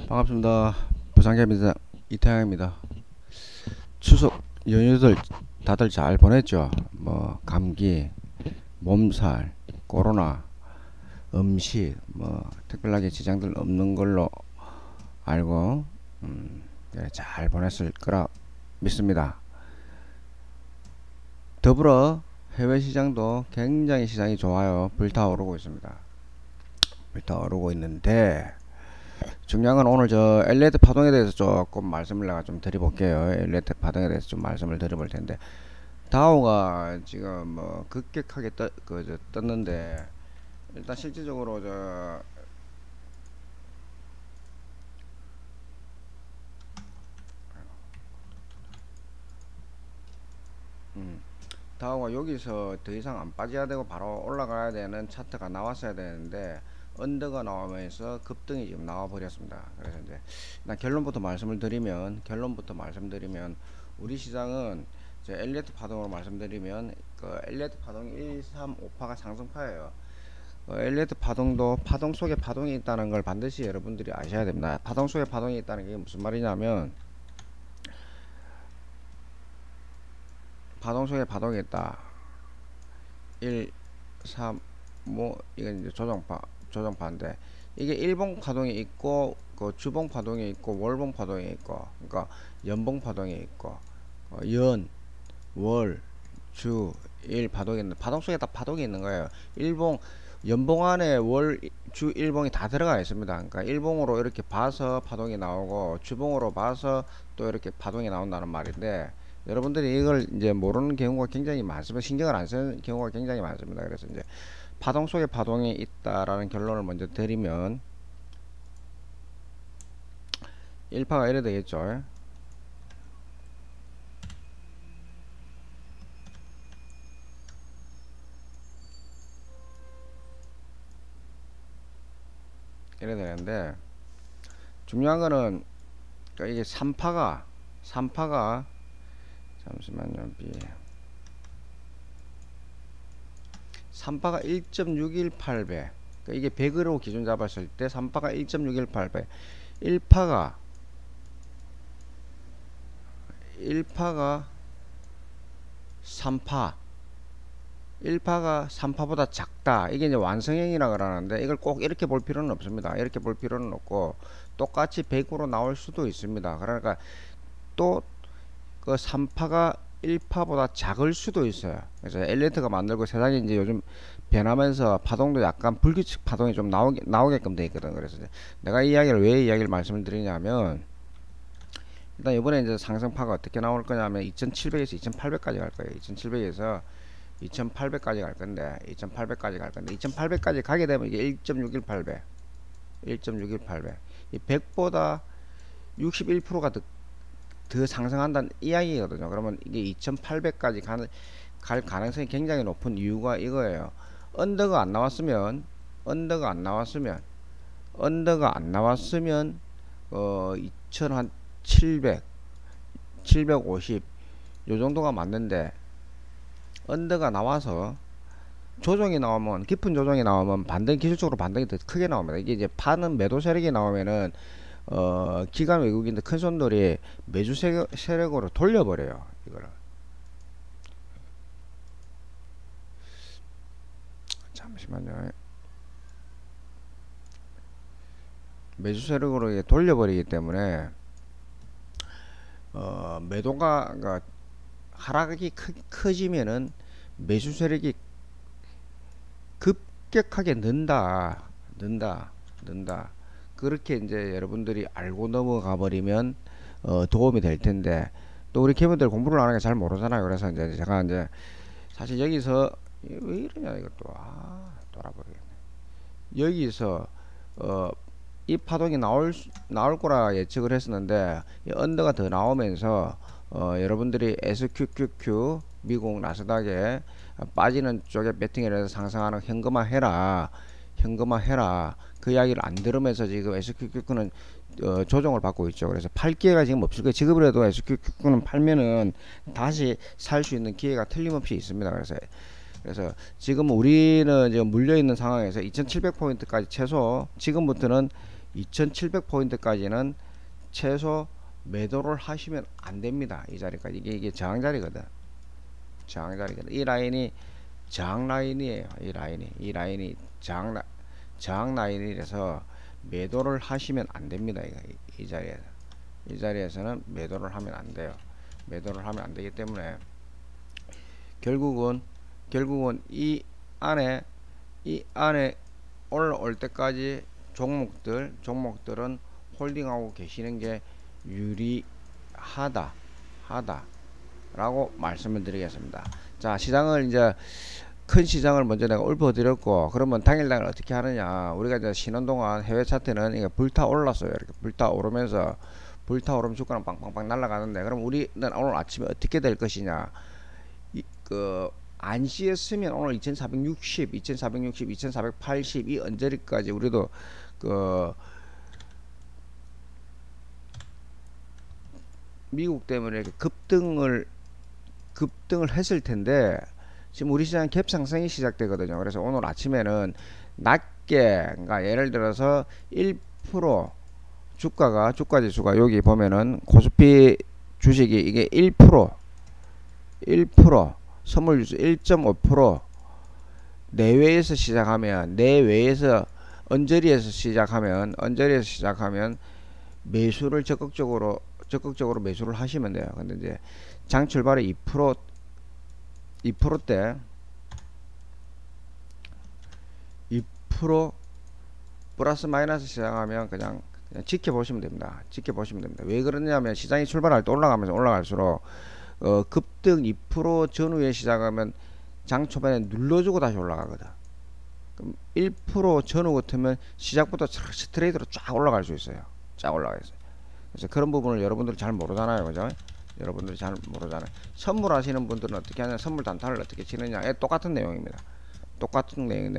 반갑습니다. 부산개미장 이태양입니다. 추석 연휴들 다들 잘 보냈죠? 뭐 감기, 몸살, 코로나, 음식 뭐 특별하게 지장들 없는 걸로 알고 네, 잘 보냈을 거라 믿습니다. 더불어 해외 시장도 굉장히 시장이 좋아요. 불타오르고 있습니다. 불타오르고 있는데 중요한 건 오늘 저 엘리트 파동에 대해서 조금 말씀을 내가 좀 드려볼게요. 엘리트 파동에 대해서 좀 말씀을 드려볼 텐데 다우가 지금 뭐 급격하게 떴는데 일단 실질적으로 다우가 여기서 더 이상 안 빠져야 되고 바로 올라가야 되는 차트가 나왔어야 되는데 언더가 나오면서 급등이 지금 나와 버렸습니다. 그래서 이제 일단 결론부터 말씀드리면 우리 시장은 엘리트 파동으로 말씀드리면 그 엘리트 파동 135파가 상승파예요. 엘리트 파동도 파동 속에 파동이 있다는 걸 반드시 여러분들이 아셔야 됩니다. 파동 속에 파동이 있다는 게 무슨 말이냐면 파동 속에 파동이 있다. 1, 3, 뭐 이건 이제 조정파인데 이게 일봉 파동이 있고 그 주봉 파동이 있고 월봉 파동이 있고 그러니까 연봉 파동이 있고 연, 월, 주, 일 파동이 있는 파동 속에 다 파동이 있는 거예요. 일봉 연봉 안에 월, 주, 일봉이 다 들어가 있습니다. 그러니까 일봉으로 이렇게 봐서 파동이 나오고 주봉으로 봐서 또 이렇게 파동이 나온다는 말인데 여러분들이 이걸 이제 모르는 경우가 굉장히 많습니다. 신경을 안 쓰는 경우가 굉장히 많습니다. 그래서 이제 파동 속에 파동이 있다라는 결론을 먼저 드리면 1파가 이래 되겠죠. 이래 되는데 중요한 거는 그러니까 이게 3파가 잠시만요. 3파가 1.618배 그러니까 이게 100으로 기준 잡았을 때 3파가 1.618배 1파가 3파 1파가 3파보다 작다. 이게 이제 완성형이라 그러는데 이걸 꼭 이렇게 볼 필요는 없습니다. 이렇게 볼 필요는 없고 똑같이 100으로 나올 수도 있습니다. 그러니까 또 그 3파가 1파보다 작을 수도 있어요. 그래서 엘리트가 만들고 세상이 이제 요즘 변하면서 파동도 약간 불규칙 파동이 좀 나오게끔 돼 있거든. 그래서 내가 이 이야기를 왜 이야기를 말씀을 드리냐면 일단 이번에 이제 상승파가 어떻게 나올 거냐면 2700에서 2800까지 갈 거예요. 2700에서 2800까지 갈 건데 2800까지 가게 되면 이게 1.618배 이 100보다 61%가 더 상승한다는 이야기거든요. 그러면 이게 2800까지 갈 가능성이 굉장히 높은 이유가 이거예요. 언더가 안 나왔으면 2700 750 요정도가 맞는데 언더가 나와서 조정이 나오면 깊은 조정이 나오면 기술적으로 반등이 더 크게 나옵니다. 이게 이제 파는 매도 세력이 나오면은 기관 외국인들 큰 손들이 매주 세력으로 돌려버려요. 이거를 잠시만요. 매주 세력으로 돌려버리기 때문에 매도가 그러니까 하락이 커지면은 매수 세력이 급격하게 는다. 그렇게 이제 여러분들이 알고 넘어가 버리면 도움이 될 텐데 또 우리 개분들 공부를 안 하는 게 잘 모르잖아요. 그래서 이제 제가 이제 사실 여기서 왜 이러냐 이것도 돌아버리겠네. 여기서 이 파동이 나올 거라 예측을 했었는데 이 언더가 더 나오면서 여러분들이 SQQQ 미국 나스닥에 빠지는 쪽에 배팅을 해서 상승하는 현금화해라 그 이야기를 안 들으면서 지금 SQQQ는 조정을 받고 있죠. 그래서 팔 기회가 지금 없을 거예요. 지금이라도 SQQQ는 팔면은 다시 살 수 있는 기회가 틀림없이 있습니다. 그래서 지금 우리는 지금 물려 있는 상황에서 2700포인트까지 최소 지금부터는 2700포인트까지는 최소 매도를 하시면 안 됩니다. 이 자리까지. 이게 저항 자리거든. 저항 자리거든. 이 라인이 저항 라인이에요. 이 라인이 저항 라인이라서 매도를 하시면 안 됩니다. 이 자리에서. 이 자리에서는 매도를 하면 안 돼요. 매도를 하면 안 되기 때문에 결국은 이 안에 올라올 때까지 종목들은 홀딩하고 계시는 게 유리하다 라고 말씀을 드리겠습니다. 자, 시장을 이제 큰 시장을 먼저 내가 읊어드렸고, 그러면 당일날 어떻게 하느냐. 우리가 이제 쉬는 동안 해외 차트는 이게 불타올랐어요. 이렇게 불타오르면서 주가는 빵빵빵 날아가는데, 그럼 우리는 오늘 아침에 어떻게 될 것이냐. 안시였으면 오늘 2460, 2480 이 언저리까지 우리도 미국 때문에 이렇게 급등을 했을 텐데, 지금 우리 시장 갭 상승이 시작되거든요. 그래서 오늘 아침에는 낮게, 그러니까 예를 들어서 1% 주가 지수가 여기 보면은 코스피 주식이 이게 1% 선물 지수 1.5% 내외에서 시작하면, 언저리에서 시작하면 매수를 적극적으로 매수를 하시면 돼요. 근데 이제 장 출발에 2%대 2% 플러스 마이너스 시작하면 그냥 지켜보시면 됩니다. 왜 그러냐면 시장이 출발할 때 올라갈수록 급등 2% 전후에 시작하면 장 초반에 눌러주고 다시 올라가거든. 그럼 1% 전후 같으면 시작부터 스트레이트로 쫙 올라갈 수 있어요. 그래서 그런 부분을 여러분들이 잘 모르잖아요. 그죠? 선물 하시는 분들은 어떻게 하냐, 선물 단타를 어떻게 치느냐, 똑같은 내용입니다.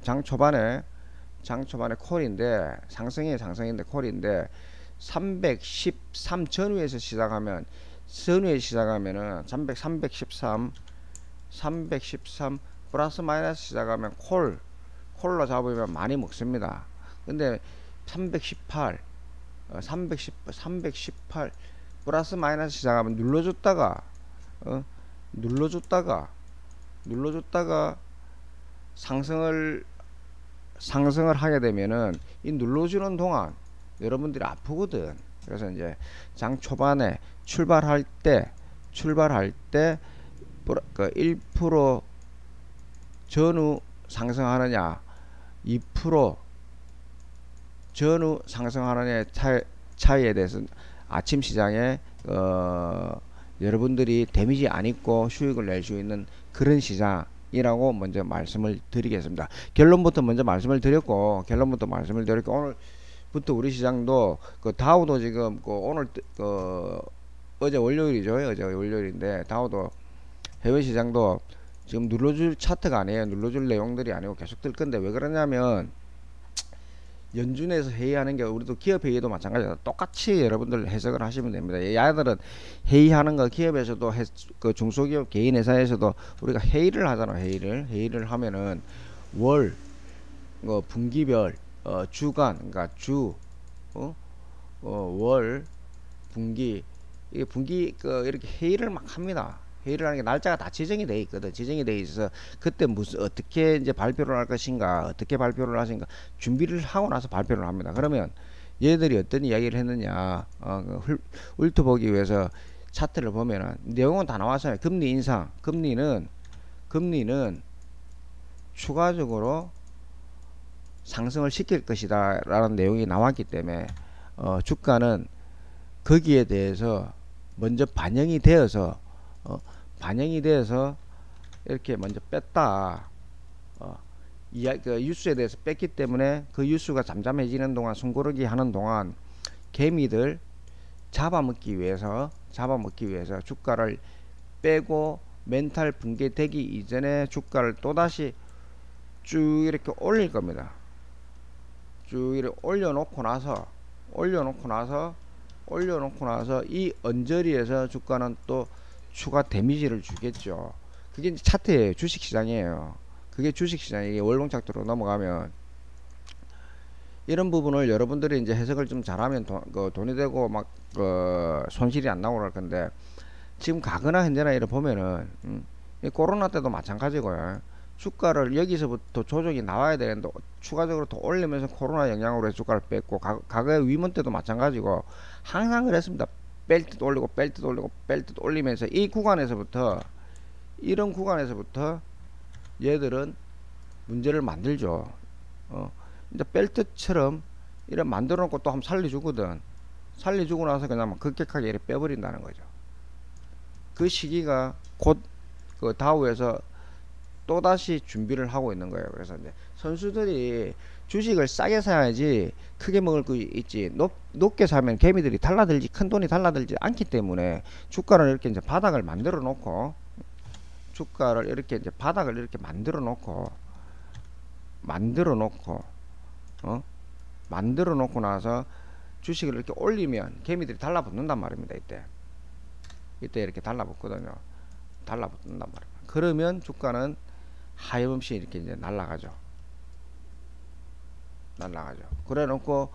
장 초반에 콜인데, 상승인데 콜인데 313 전후에서 시작하면은 313 플러스 마이너스 시작하면 콜로 잡으면 많이 먹습니다. 근데 318 플러스 마이너스 시작하면 눌러줬다가 상승을 하게 되면은 이 눌러주는 동안 여러분들이 아프거든. 그래서 이제 장 초반에 출발할 때 1% 전후 상승하느냐, 2% 전후 상승하느냐의 차이에 대해서 아침 시장에 여러분들이 데미지 안 입고 수익을 낼 수 있는 그런 시장이라고 먼저 말씀을 드리겠습니다. 결론부터 말씀을 드렸고, 오늘부터 우리 시장도 다우도 지금 오늘 어제 월요일인데 다우도 해외 시장도 지금 눌러줄 차트가 아니에요. 눌러줄 내용들이 아니고 계속 뜰 건데, 왜 그러냐면 연준에서 회의하는 게, 우리도 기업 회의도 마찬가지다. 똑같이 여러분들 해석을 하시면 됩니다. 야들은 회의하는 거, 기업에서도 중소기업 개인 회사에서도 우리가 회의를 하잖아. 회의를 하면은 월, 분기별, 주간, 그러니까 월, 분기, 이게 이렇게 회의를 막 합니다. 회의를 하는 게 날짜가 다 지정이 돼 있거든. 지정이 돼 있어서 그때 어떻게 이제 발표를 할 것인가, 어떻게 발표를 하신가 준비를 하고 나서 발표를 합니다. 그러면 얘들이 어떤 이야기를 했느냐, 훑어보기 위해서 차트를 보면은 내용은 다 나왔어요. 금리 인상, 금리는 추가적으로 상승을 시킬 것이다 라는 내용이 나왔기 때문에 주가는 거기에 대해서 먼저 반영이 되어서 이렇게 먼저 뺐다. 뉴스에 대해서 뺐기 때문에 그 뉴스가 잠잠해지는 동안, 숨고르기 하는 동안 개미들 잡아먹기 위해서 주가를 빼고 멘탈 붕괴되기 이전에 주가를 또다시 쭉 이렇게 올릴 겁니다. 쭉 이렇게 올려놓고 나서 이 언저리에서 주가는 또 추가 데미지를 주겠죠. 그게 이제 차트예요. 주식시장이에요. 그게 주식시장이 월봉 차트로 넘어가면 이런 부분을 여러분들이 이제 해석을 좀 잘하면 돈이 되고 막 손실이 안 나오고 그럴 건데, 지금 가거나 현재나 이래 보면은 이 코로나 때도 마찬가지고요. 주가를 여기서부터 조정이 나와야 되는데 추가적으로 더 올리면서 코로나 영향으로 해서 주가를 뺐고, 과거의 위문 때도 마찬가지고 항상 그랬습니다. 뺄 듯 올리고 뺄 듯 올리고 뺄 듯 올리면서 이 구간에서부터, 이런 구간에서부터 얘들은 문제를 만들죠. 이제 벨트처럼 이런 만들어 놓고 또 한번 살려주거든. 살려주고 나서 그냥 막 급격하게 이렇게 빼버린다는 거죠. 그 시기가 곧 그 다우에서 또다시 준비를 하고 있는 거예요. 그래서 이제 선수들이 주식을 싸게 사야지 크게 먹을 거 있지, 높게 사면 개미들이 달라들지, 큰 돈이 달라들지 않기 때문에 주가를 이렇게 이제 바닥을 만들어 놓고, 주가를 이렇게 이제 바닥을 이렇게 만들어 놓고 만들어 놓고 나서 주식을 이렇게 올리면 개미들이 달라붙는단 말입니다. 이때 이렇게 달라붙거든요. 달라붙는단 말입니다. 그러면 주가는 하염없이 이렇게 이제 날아가죠. 그래 놓고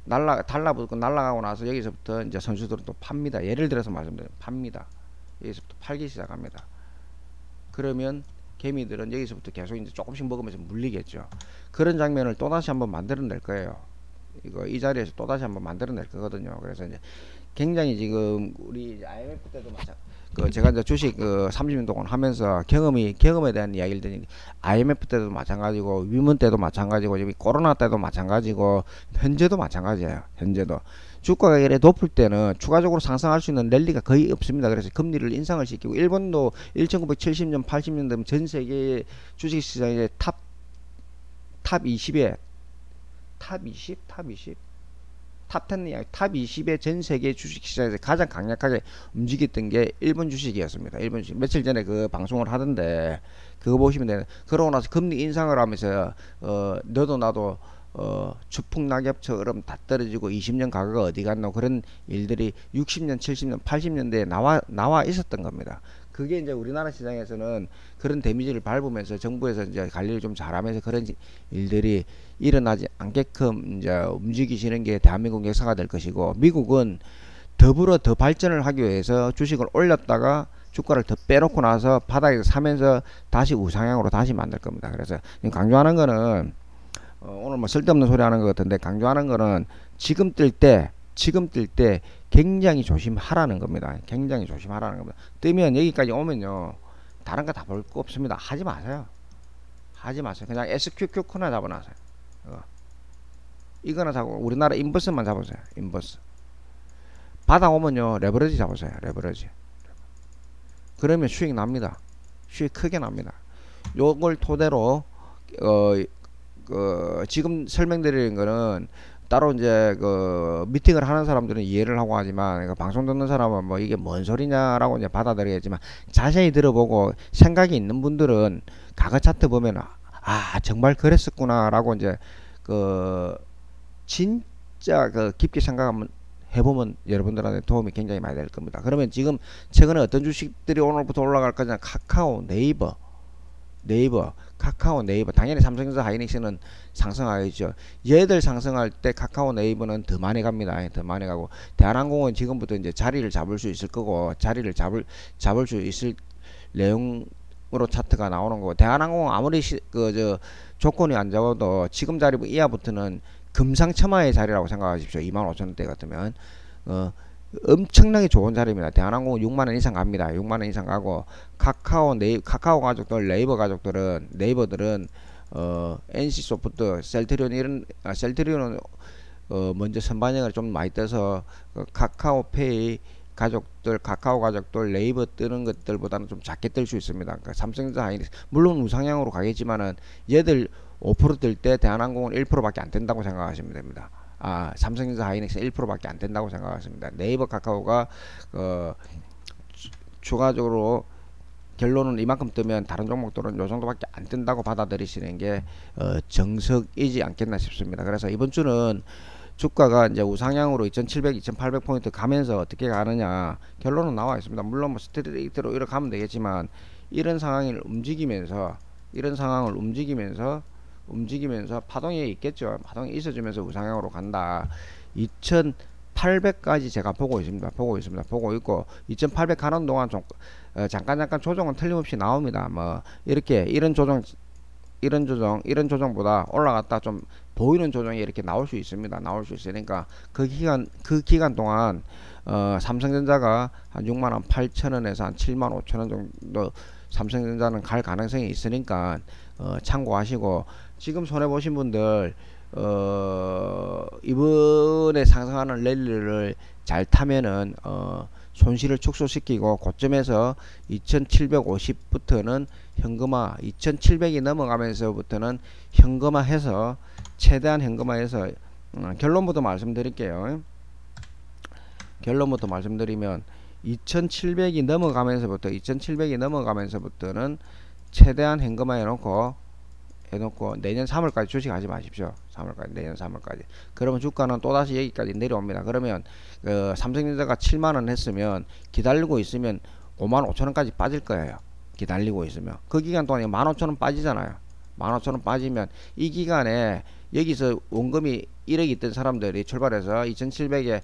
달라붙고 날아가고 나서 여기서부터 이제 선수들은 또 팝니다. 예를 들어서 말씀드리면 팝니다. 여기서부터 팔기 시작합니다. 그러면 개미들은 여기서부터 계속 이제 조금씩 먹으면서 물리겠죠. 그런 장면을 또다시 한번 만들어낼 거예요. 이 자리에서 또다시 한번 만들어낼 거거든요. 그래서 이제 굉장히 지금 우리 IMF 때도 제가 이제 주식 30년 동안 하면서 경험에 대한 이야기를 드리니, IMF 때도 마찬가지고 위문 때도 마찬가지고 지금 코로나 때도 마찬가지고 현재도 마찬가지예요. 현재도 주가가 이래 높을 때는 추가적으로 상승할 수 있는 랠리가 거의 없습니다. 그래서 금리를 인상을 시키고, 일본도 1970년 80년 되면 전 세계 주식 시장의 탑 20에 탑 10의 탑 20의 전 세계 주식시장에서 가장 강력하게 움직였던 게 일본 주식이었습니다. 일본 주식. 며칠 전에 그 방송을 하던데 그거 보시면 돼요. 그러고 나서 금리 인상을 하면서 너도 나도 주풍낙엽처럼 다 떨어지고 20년 가격가 어디 갔노, 그런 일들이 60년 70년 80년대에 나와 있었던 겁니다. 그게 이제 우리나라 시장에서는 그런 데미지를 밟으면서 정부에서 이제 관리를 좀 잘하면서 그런 일들이 일어나지 않게끔 이제 움직이시는 게 대한민국 역사가 될 것이고, 미국은 더불어 더 발전을 하기 위해서 주식을 올렸다가 주가를 더 빼놓고 나서 바닥에서 사면서 다시 우상향으로 다시 만들 겁니다. 그래서 강조하는 거는 오늘 뭐 쓸데없는 소리 하는 것 같은데, 강조하는 거는 지금 뜰 때 굉장히 조심하라는 겁니다. 굉장히 조심하라는 겁니다. 뜨면 여기까지 오면요, 다른 거 다 볼 거 없습니다. 하지 마세요. 그냥 SQQ나 잡아놔세요. 이거나 잡고 우리나라 인버스만 잡으세요. 인버스. 바닥 오면요, 레버리지 잡으세요. 레버리지. 그러면 수익 납니다. 수익 크게 납니다. 요걸 토대로 지금 설명드리는 거는 따로 이제 미팅을 하는 사람들은 이해를 하고 하지만, 방송 듣는 사람은 뭐 이게 뭔 소리냐라고 이제 받아들이겠지만, 자세히 들어보고 생각이 있는 분들은 과거 차트 보면 정말 그랬었구나라고 이제 진짜 깊게 생각 한번 해보면 여러분들한테 도움이 굉장히 많이 될 겁니다. 그러면 지금 최근에 어떤 주식들이 오늘부터 올라갈 거냐? 카카오, 네이버, 당연히 삼성전자, 하이닉스는 상승하겠죠. 얘들 상승할 때 카카오, 네이버는 더 많이 갑니다. 더 많이 가고, 대한항공은 지금부터 이제 자리를 잡을 수 있을 거고, 자리를 잡을 수 있을 내용으로 차트가 나오는 거고, 대한항공은 아무리 조건이 안 잡아도 지금 자리 이하부터는 금상첨화의 자리라고 생각하십시오. 25,000원대 같으면 엄청나게 좋은 자리입니다. 대한항공은 6만원 이상 갑니다. 6만원 이상 가고, 카카오 가족들, 네이버들은 NC소프트, 셀트리온 셀트리온은 먼저 선반영을 좀 많이 떠서 카카오페이 가족들, 카카오 가족들, 네이버 뜨는 것들보다는 좀 작게 뜰 수 있습니다. 그러니까 삼성전자, 하이닉스 물론 우상향으로 가겠지만은 얘들 5% 뜰 때 대한항공은 1%밖에 안 된다고 생각하시면 됩니다. 삼성전자, 하이닉스 1%밖에 안 된다고 생각하십니다. 네이버, 카카오가 추가적으로 결론은 이만큼 뜨면 다른 종목들은 요 정도밖에 안 뜬다고 받아들이시는 게 정석이지 않겠나 싶습니다. 그래서 이번 주는 주가가 이제 우상향으로 2700, 2800포인트 가면서 어떻게 가느냐 결론은 나와 있습니다. 물론 뭐 스트레이트로 이렇게 가면 되겠지만, 이런 상황을 움직이면서 움직이면서 파동이 있겠죠. 파동이 있어지면서 우상향으로 간다. 2800까지 제가 보고 있습니다. 보고 있고 2800 가는 동안 좀 잠깐 조정은 틀림없이 나옵니다. 뭐 이렇게 이런 조정보다 올라갔다 좀 보이는 조정이 이렇게 나올 수 있습니다. 나올 수 있으니까 그 기간 동안 삼성전자가 한 6만 8천원에서 한 7만 5천원 정도 삼성전자는 갈 가능성이 있으니까 참고하시고, 지금 손해 보신 분들 이번에 상승하는 랠리를 잘 타면은 손실을 축소시키고 고점에서 2750부터는 현금화, 2700이 넘어가면서부터는 현금화해서 최대한 현금화해서 결론부터 말씀드릴게요. 결론부터 말씀드리면 2700이 넘어가면서부터는 최대한 현금화 해놓고 내년 3월까지 주식하지 마십시오. 3월까지, 내년 3월까지. 그러면 주가는 또다시 여기까지 내려옵니다. 그러면 삼성전자가 7만원 했으면 기다리고 있으면 5만 5천원까지 빠질 거예요. 기다리고 있으면 그 기간 동안에 15,000원 빠지잖아요. 15,000원 빠지면 이 기간에 여기서 원금이 1억 있던 사람들이 출발해서 2,700에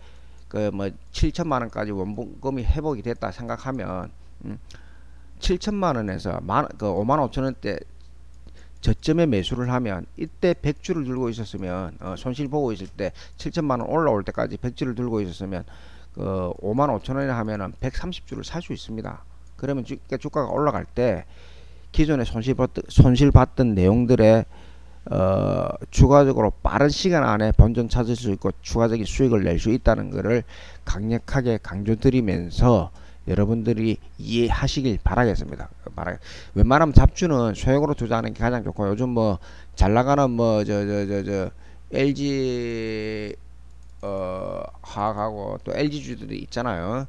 그 뭐 7천만원까지 원금이 회복이 됐다 생각하면 7천만원에서 그 5만 5천원대 저점에 매수를 하면, 이때 100주를 들고 있었으면 손실 보고 있을 때 7천만원 올라올 때까지 100주를 들고 있었으면 그 5만 5천원에 하면은 130주를 살 수 있습니다. 그러면 주가가 올라갈 때 기존에 손실 봤던 내용들의 추가적으로 빠른 시간 안에 본전 찾을 수 있고 추가적인 수익을 낼 수 있다는 것을 강력하게 강조드리면서 여러분들이 이해하시길 바라겠습니다. 웬만하면 잡주는 소액으로 투자하는 게 가장 좋고, 요즘 뭐 잘나가는 뭐 LG 화학하고 또 LG주들이 있잖아요.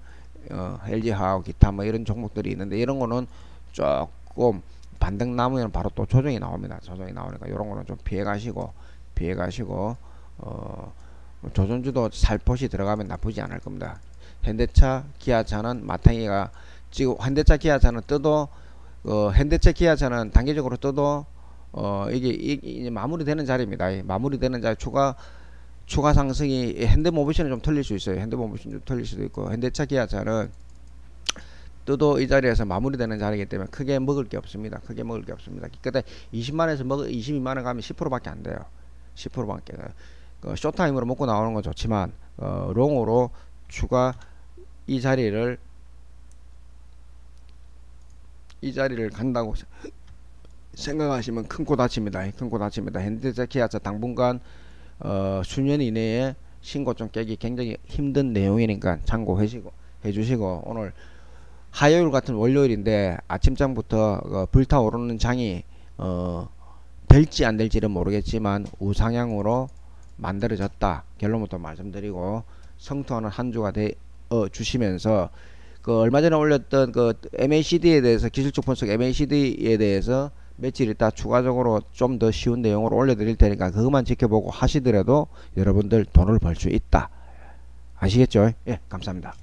LG 화학 기타 뭐 이런 종목들이 있는데, 이런 거는 조금 반등 남으면 바로 또 조정이 나옵니다. 조정이 나오니까 이런 거는 좀 피해 가시고 조선주도 살포시 들어가면 나쁘지 않을 겁니다. 현대차, 기아차는 마탱이가 지금 현대차, 기아차는 떠도 현대차, 기아차는 단기적으로 떠도 이게 마무리되는 자리입니다. 마무리되는 자리 추가 상승이 현대모비스는 좀 틀릴 수 있어요. 현대모비스는 좀 틀릴 수도 있고, 현대차, 기아차는 떠도 이 자리에서 마무리되는 자리이기 때문에 크게 먹을 게 없습니다. 그때 20만에서 22만원 가면 10%밖에 안 돼요. 10%밖에. 쇼타임으로 먹고 나오는 건 좋지만 롱으로 추가 이 자리를 간다고 생각하시면 큰 코 다칩니다. 현대차, 기아차 당분간 수년 이내에 신고점 깨기 굉장히 힘든 내용이니까 참고해 주시고, 오늘 화요일 같은 월요일인데 아침장부터 불타오르는 장이 될지 안 될지는 모르겠지만 우상향으로 만들어졌다. 결론부터 말씀드리고, 성투하는 한 주가 주시면서 그 얼마 전에 올렸던 그 MACD에 대해서, 기술적 분석 MACD에 대해서 며칠 있다 추가적으로 좀 더 쉬운 내용으로 올려드릴 테니까 그것만 지켜보고 하시더라도 여러분들 돈을 벌 수 있다. 아시겠죠? 예, 감사합니다.